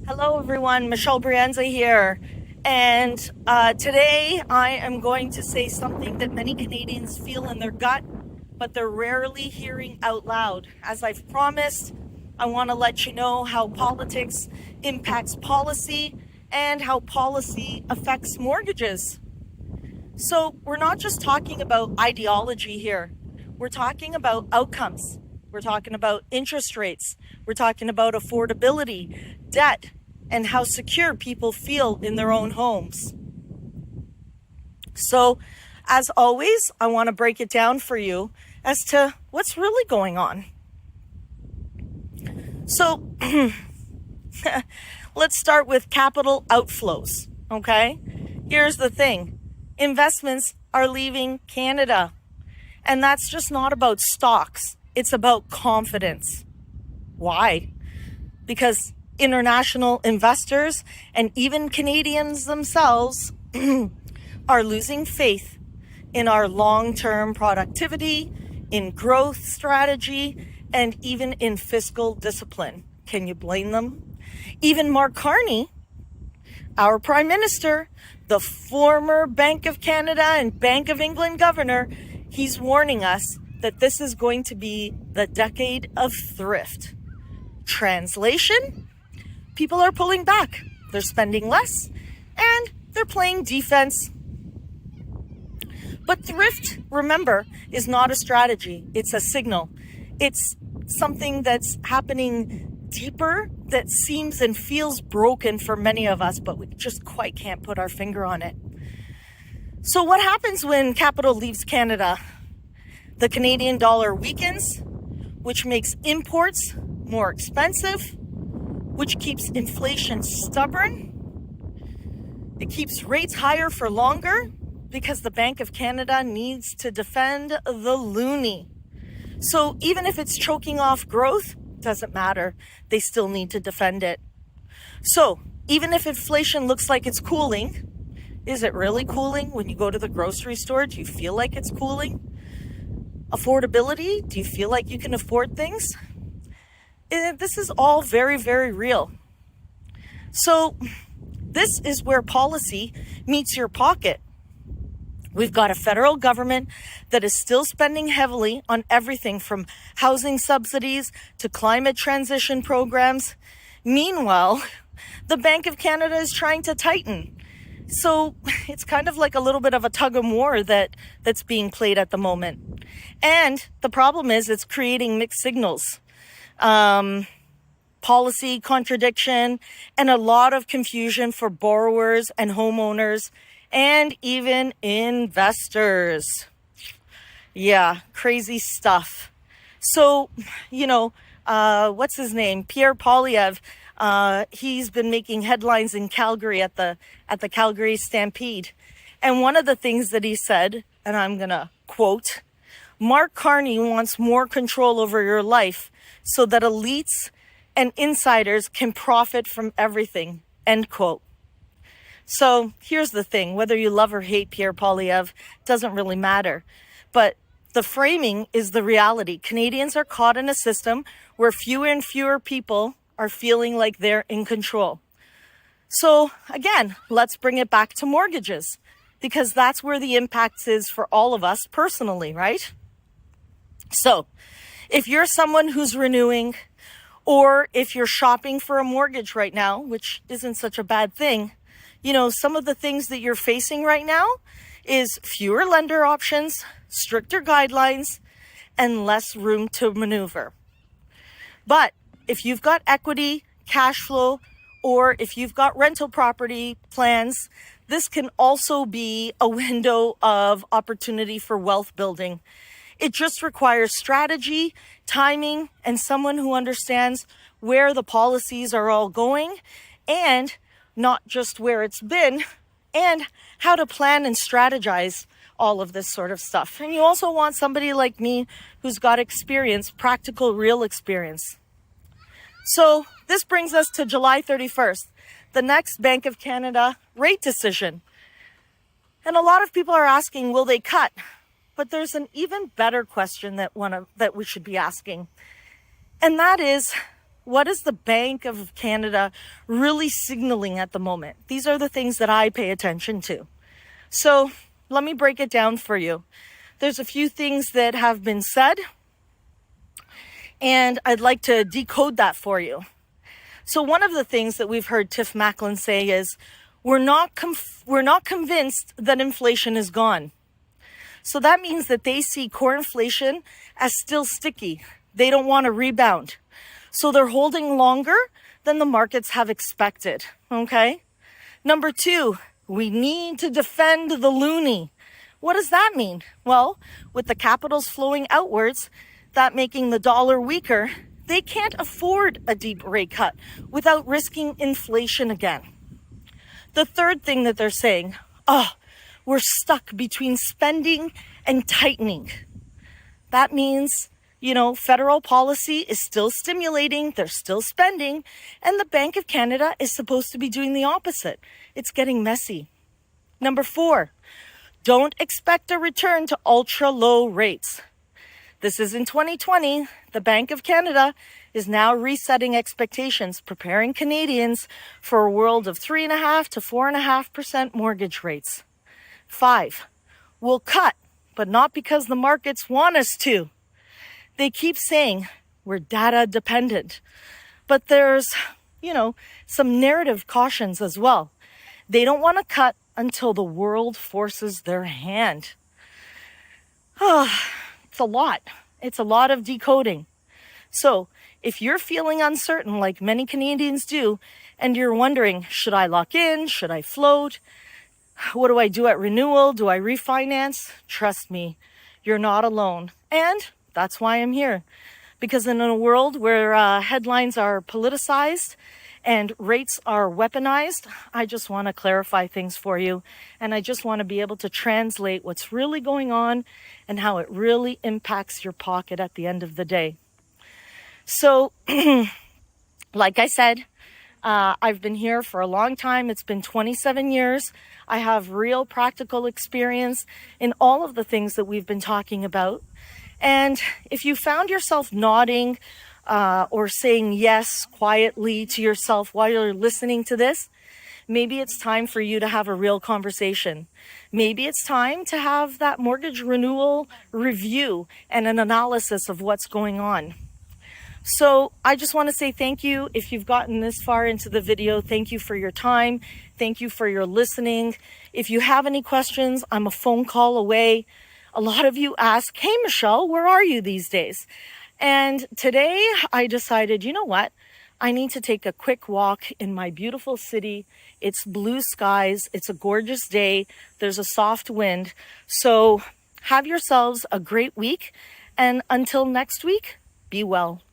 Hello everyone, Michelle Brienza here. And today I am going to say something that many Canadians feel in their gut, but they're rarely hearing out loud. As I've promised, I want to let you know how politics impacts policy and how policy affects mortgages. So we're not just talking about ideology here. We're talking about outcomes. We're talking about interest rates. We're talking about affordability, debt, and how secure people feel in their own homes. So, as always, I want to break it down for you as to what's really going on. So, let's start with capital outflows, okay? Here's the thing. Investments are leaving Canada. And that's just not about stocks. It's about confidence. Why? Because international investors and even Canadians themselves are losing faith in our long-term productivity, in growth strategy, and even in fiscal discipline. Can you blame them? Even Mark Carney, our Prime Minister, the former Bank of Canada and Bank of England governor, he's warning us that this is going to be the decade of thrift. Translation? People are pulling back. They're spending less and they're playing defense. But thrift, remember, is not a strategy. It's a signal. It's something that's happening deeper that seems and feels broken for many of us, but we just quite can't put our finger on it. So what happens when capital leaves Canada? The Canadian dollar weakens, which makes imports more expensive, which keeps inflation stubborn. It keeps rates higher for longer because the Bank of Canada needs to defend the loonie. So even if it's choking off growth, doesn't matter. They still need to defend it. So even if inflation looks like it's cooling, is it really cooling? When you go to the grocery store, do you feel like it's cooling? Affordability, do you feel like you can afford things? This is all very, very real. So this is where policy meets your pocket. We've got a federal government that is still spending heavily on everything from housing subsidies to climate transition programs. Meanwhile, the Bank of Canada is trying to tighten. So it's kind of like a little bit of a tug-of-war that's being played at the moment. And the problem is it's creating mixed signals. Policy contradiction, and a lot of confusion for borrowers and homeowners and even investors. Yeah, crazy stuff. So, what's his name? Pierre Poilievre. He's been making headlines in Calgary at the Calgary Stampede. And one of the things that he said, and I'm going to quote, Mark Carney wants more control over your life so that elites and insiders can profit from everything, end quote. So here's the thing, whether you love or hate Pierre Poilievre, doesn't really matter. But the framing is the reality. Canadians are caught in a system where fewer and fewer people are feeling like they're in control. So again, let's bring it back to mortgages, because that's where the impact is for all of us personally, right? So if you're someone who's renewing, or if you're shopping for a mortgage right now, which isn't such a bad thing, some of the things that you're facing right now is fewer lender options, stricter guidelines, and less room to maneuver. But if you've got equity, cash flow, or if you've got rental property plans, this can also be a window of opportunity for wealth building. It just requires strategy, timing, and someone who understands where the policies are all going, and not just where it's been, and how to plan and strategize all of this sort of stuff. And you also want somebody like me who's got experience, practical, real experience. So this brings us to July 31st, the next Bank of Canada rate decision. And a lot of people are asking, will they cut? But there's an even better question that we should be asking. And that is, What is the Bank of Canada really signaling at the moment? These are the things that I pay attention to. So let me break it down for you. There's a few things that have been said, and I'd like to decode that for you. So one of the things that we've heard Tiff Macklin say is, we're not convinced that inflation is gone. So that means that they see core inflation as still sticky. They don't want to rebound. So they're holding longer than the markets have expected, okay? Number two, we need to defend the loonie. What does that mean? Well, with the capitals flowing outwards, that making the dollar weaker, they can't afford a deep rate cut without risking inflation again. The third thing that they're saying, we're stuck between spending and tightening. That means, federal policy is still stimulating, they're still spending, and the Bank of Canada is supposed to be doing the opposite. It's getting messy. Number four, don't expect a return to ultra low rates. This is in 2020. The Bank of Canada is now resetting expectations, preparing Canadians for a world of 3.5% to 4.5% mortgage rates. 5, we'll cut, but not because the markets want us to. They keep saying we're data dependent, but there's, some narrative cautions as well. They don't want to cut until the world forces their hand. It's a lot. It's a lot of decoding. So if you're feeling uncertain like many Canadians do, and you're wondering, should I lock in? Should I float? What do I do at renewal? Do I refinance? Trust me, you're not alone. And that's why I'm here. Because in a world where headlines are politicized and rates are weaponized, I just want to clarify things for you. And I just want to be able to translate what's really going on and how it really impacts your pocket at the end of the day. So, like I said, I've been here for a long time. It's been 27 years. I have real practical experience in all of the things that we've been talking about. And if you found yourself nodding or saying yes quietly to yourself while you're listening to this, maybe it's time for you to have a real conversation. Maybe it's time to have that mortgage renewal review and an analysis of what's going on. So I just want to say thank you. If you've gotten this far into the video, thank you for your time. Thank you for your listening. If you have any questions, I'm a phone call away. A lot of you ask, hey, Michelle, where are you these days? And today I decided, you know what? I need to take a quick walk in my beautiful city. It's blue skies. It's a gorgeous day. There's a soft wind. So have yourselves a great week. And until next week, be well.